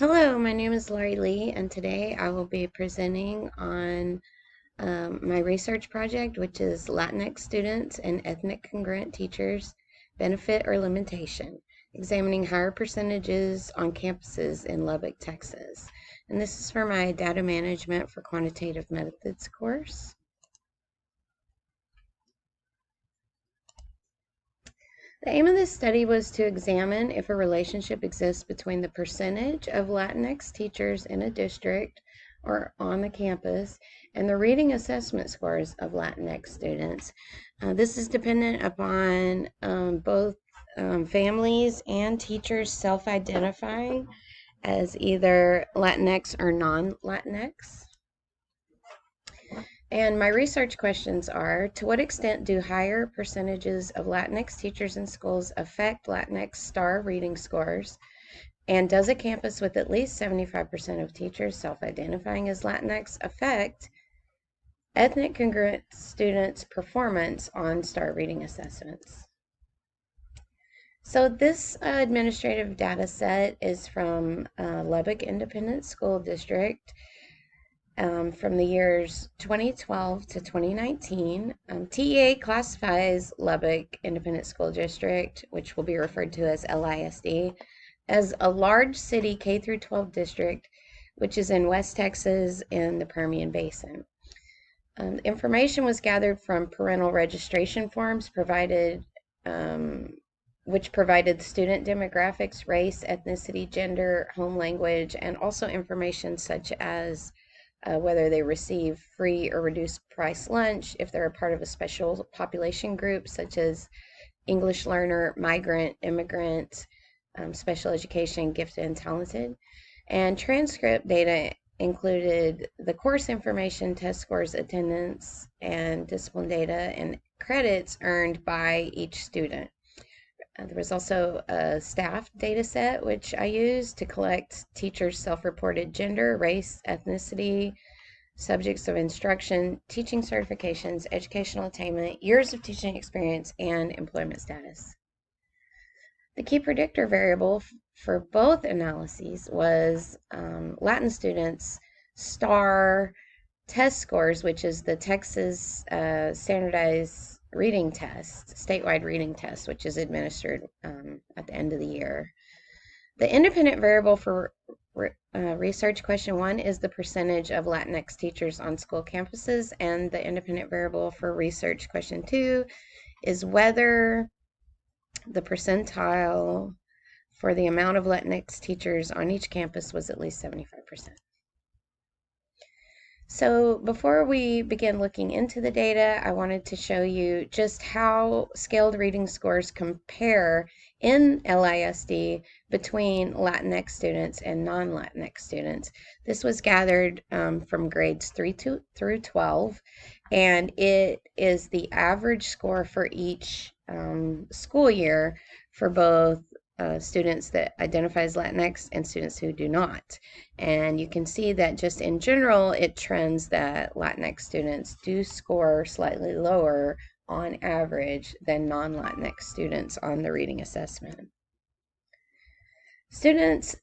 Hello, my name is Laurie Lee, and today I will be presenting on my research project, which is Latinx students and ethnic congruent teachers, benefit or limitation, examining higher percentages on campuses in Lubbock, Texas. And this is for my data management for quantitative methods course. The aim of this study was to examine if a relationship exists between the percentage of Latinx teachers in a district or on the campus and the reading assessment scores of Latinx students. This is dependent upon both families and teachers self-identifying as either Latinx or non-Latinx. And my research questions are, to what extent do higher percentages of Latinx teachers in schools affect Latinx STAR reading scores? And does a campus with at least 75% of teachers self-identifying as Latinx affect ethnic congruent students' performance on STAR reading assessments? So this administrative data set is from Lubbock Independent School District. From the years 2012 to 2019. TEA classifies Lubbock Independent School District, which will be referred to as LISD, as a large city K through 12 district, which is in West Texas in the Permian Basin. Information was gathered from parental registration forms provided, which provided student demographics, race, ethnicity, gender, home language, and also information such as whether they receive free or reduced price lunch, if they're a part of a special population group such as English learner, migrant, immigrant, special education, gifted and talented. And transcript data included the course information, test scores, attendance, and discipline data, and credits earned by each student. There was also a staff data set, which I used to collect teachers' self-reported gender, race, ethnicity, subjects of instruction, teaching certifications, educational attainment, years of teaching experience, and employment status. The key predictor variable for both analyses was Latin students' STAR test scores, which is the Texas standardized reading test, statewide reading test, which is administered at the end of the year. The independent variable for research question 1 is the percentage of Latinx teachers on school campuses, and the independent variable for research question 2 is whether the percentile for the amount of Latinx teachers on each campus was at least 75%. So before we begin looking into the data, I wanted to show you just how scaled reading scores compare in LISD between Latinx students and non-Latinx students. This was gathered from grades 3 through 12, and it is the average score for each school year for both students that identify as Latinx and students who do not. And you can see that just in general, it trends that Latinx students do score slightly lower on average than non-Latinx students on the reading assessment. Students,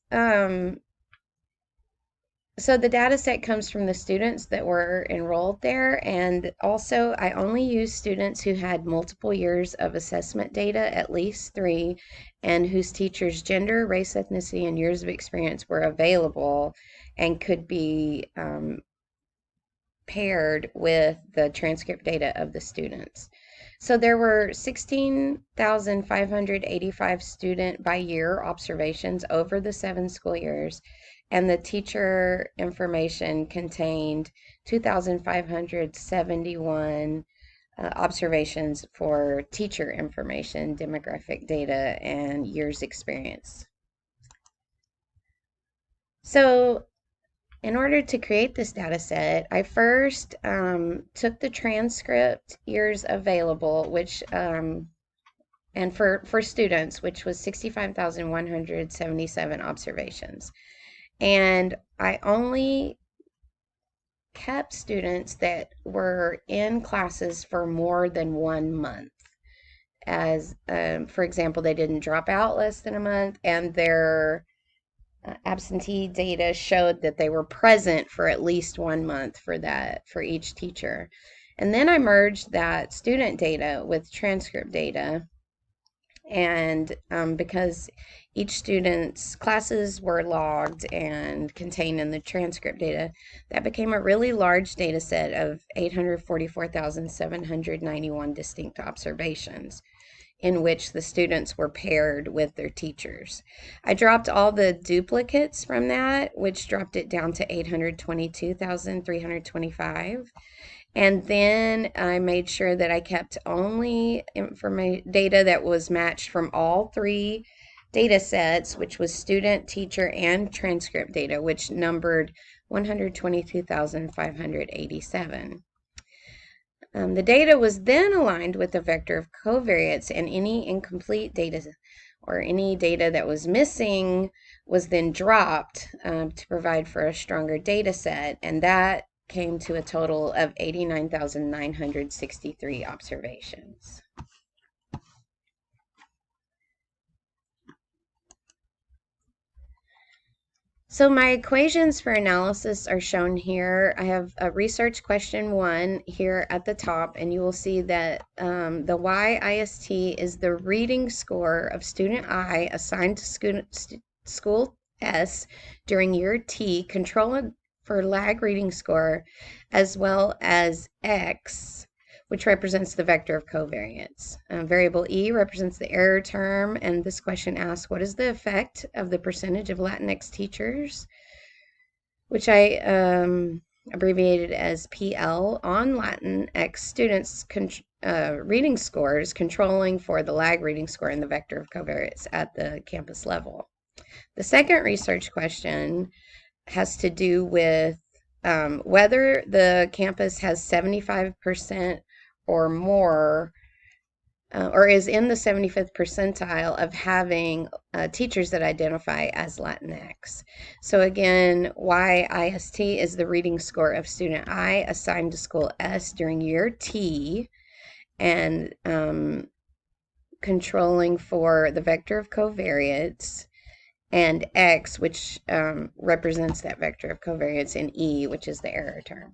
so the data set comes from the students that were enrolled there, and also I only used students who had multiple years of assessment data, at least 3, and whose teachers' gender, race, ethnicity, and years of experience were available and could be paired with the transcript data of the students. So there were 16,585 student by year observations over the 7 school years, and the teacher information contained 2,571 observations for teacher information, demographic data, and years experience. So in order to create this data set, I first took the transcript years available, which and for students, which was 65,177 observations. And I only kept students that were in classes for more than 1 month. As, for example, they didn't drop out less than a month, and their absentee data showed that they were present for at least 1 month for each teacher. And then I merged that student data with transcript data, and because each student's classes were logged and contained in the transcript data, that became a really large data set of 844,791 distinct observations in which the students were paired with their teachers. I dropped all the duplicates from that, which dropped it down to 822,325. And then I made sure that I kept only data that was matched from all three data sets, which was student, teacher, and transcript data, which numbered 122,587. The data was then aligned with the vector of covariates, and any incomplete data or any data that was missing was then dropped to provide for a stronger data set, and that came to a total of 89,963 observations. So my equations for analysis are shown here. I have a research question 1 here at the top, and you will see that the YIST is the reading score of student I assigned to school S during year T, controlled for lag reading score, as well as X, which represents the vector of covariance. Variable E represents the error term, and this question asks, what is the effect of the percentage of Latinx teachers, which I abbreviated as PL, on Latinx students' reading scores, controlling for the lag reading score and the vector of covariance at the campus level. The second research question has to do with whether the campus has 75% or more, or is in the 75th percentile of having teachers that identify as Latinx. So again, YIST is the reading score of student I assigned to school S during year T, and controlling for the vector of covariance, and X, which represents that vector of covariance, and E, which is the error term.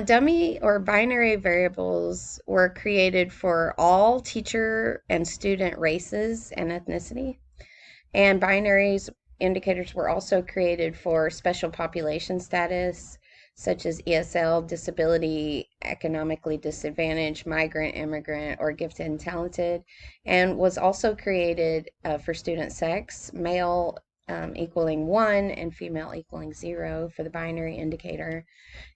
Dummy or binary variables were created for all teacher and student races and ethnicity, and binaries indicators were also created for special population status, such as ESL, disability, economically disadvantaged, migrant, immigrant, or gifted and talented, and was also created for student sex, male equaling 1 and female equaling 0 for the binary indicator.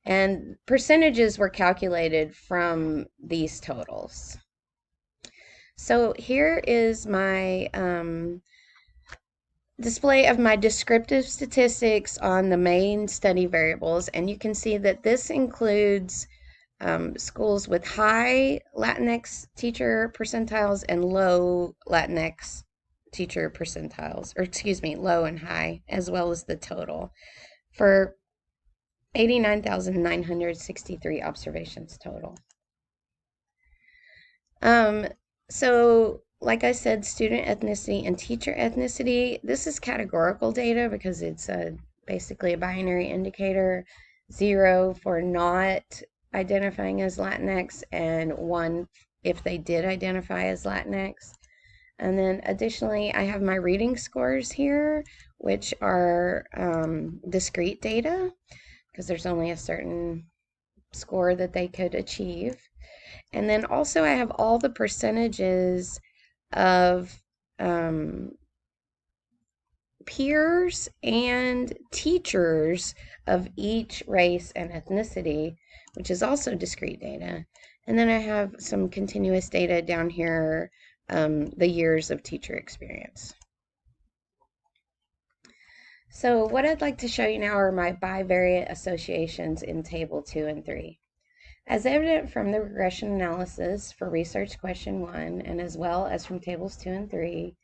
And percentages were calculated from these totals. So here is my display of my descriptive statistics on the main study variables, and you can see that this includes schools with high Latinx teacher percentiles and low Latinx teacher percentiles, or excuse me, low and high, as well as the total, for 89,963 observations total. So like I said, student ethnicity and teacher ethnicity, this is categorical data because it's basically a binary indicator. 0 for not identifying as Latinx, and 1 if they did identify as Latinx. And then additionally, I have my reading scores here, which are discrete data, because there's only a certain score that they could achieve. And then also I have all the percentages of peers and teachers of each race and ethnicity, which is also discrete data. And then I have some continuous data down here, the years of teacher experience. So what I'd like to show you now are my bivariate associations in Table 2 and 3. As evident from the regression analysis for research question 1, and as well as from tables 2 and 3,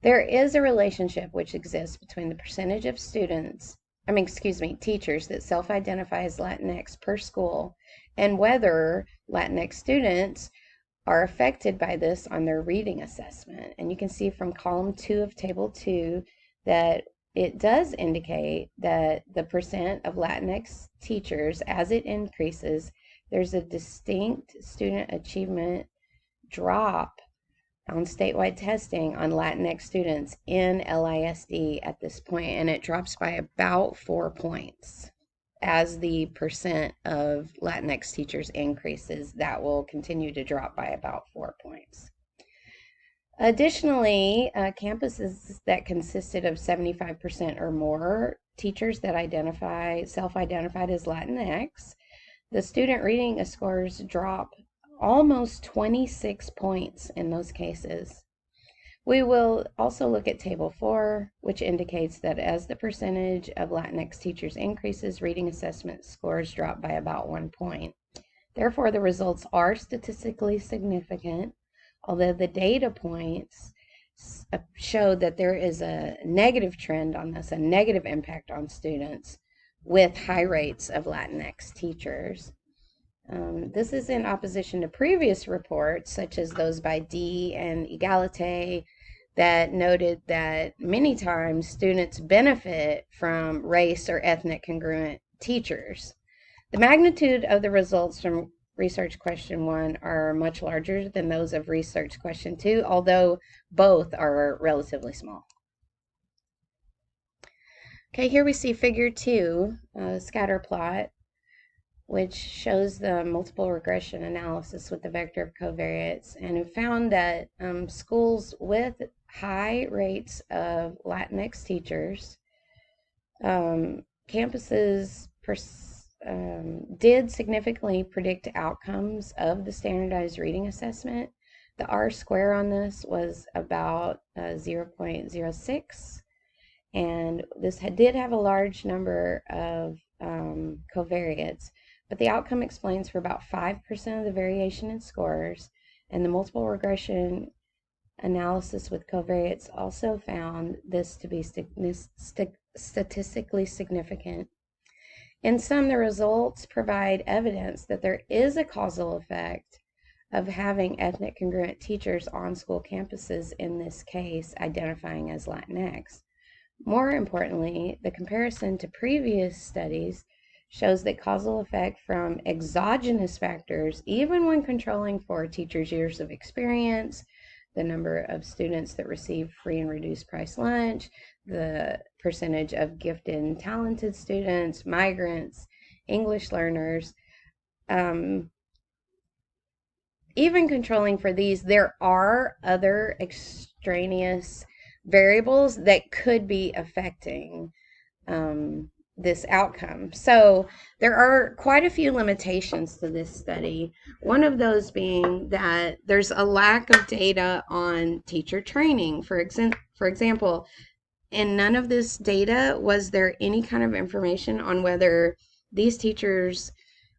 there is a relationship which exists between the percentage of teachers that self-identify as Latinx per school, and whether Latinx students are affected by this on their reading assessment. And you can see from column 2 of table 2 that it does indicate that the percent of Latinx teachers, as it increases, there's a distinct student achievement drop on statewide testing on Latinx students in LISD at this point, and it drops by about 4 points. As the percent of Latinx teachers increases, that will continue to drop by about 4 points. Additionally, campuses that consisted of 75% or more teachers that self-identified as Latinx, the student reading scores drop almost 26 points in those cases. We will also look at Table 4, which indicates that as the percentage of Latinx teachers increases, reading assessment scores drop by about 1 point. Therefore, the results are statistically significant, although the data points show that there is a negative trend on this, a negative impact on students with high rates of Latinx teachers. This is in opposition to previous reports, such as those by D and Egalite, that noted that many times students benefit from race or ethnic congruent teachers. The magnitude of the results from research question 1 are much larger than those of research question 2, although both are relatively small. Okay, here we see figure 2, scatter plot, which shows the multiple regression analysis with the vector of covariates, and it found that schools with high rates of Latinx teachers, campuses did significantly predict outcomes of the standardized reading assessment. The R-square on this was about 0.06, and this did have a large number of covariates, but the outcome explains for about 5% of the variation in scores, and the multiple regression analysis with covariates also found this to be statistically significant. In sum, the results provide evidence that there is a causal effect of having ethnic congruent teachers on school campuses, in this case identifying as Latinx. More importantly, the comparison to previous studies shows that causal effect from exogenous factors, even when controlling for teachers' years of experience, the number of students that receive free and reduced price lunch, the percentage of gifted and talented students, migrants, English learners, even controlling for these, there are other extraneous variables that could be affecting this outcome. So there are quite a few limitations to this study. One of those being that there's a lack of data on teacher training. For example, in none of this data was there any kind of information on whether these teachers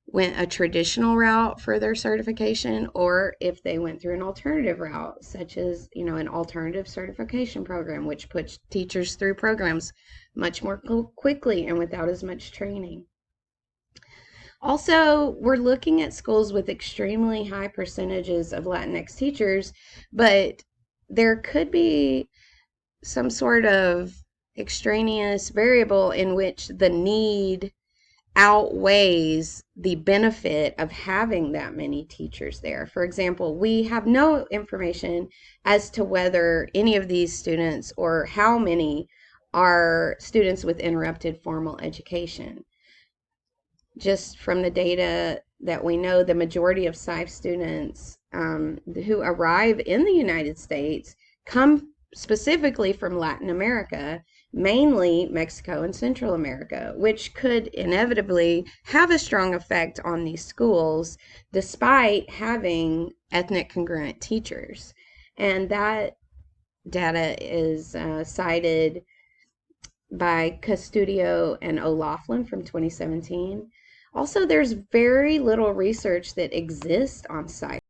went a traditional route for their certification or if they went through an alternative route, such as, an alternative certification program, which puts teachers through programs much more quickly and without as much training. Also, we're looking at schools with extremely high percentages of Latinx teachers, but there could be some sort of extraneous variable in which the need outweighs the benefit of having that many teachers there. For example, we have no information as to whether any of these students or how many are students with interrupted formal education. Just from the data that we know, the majority of SCIFE students who arrive in the United States come specifically from Latin America, mainly Mexico and Central America, which could inevitably have a strong effect on these schools despite having ethnic congruent teachers. And that data is cited by Custodio and O'Laughlin from 2017. Also, there's very little research that exists on SCIFE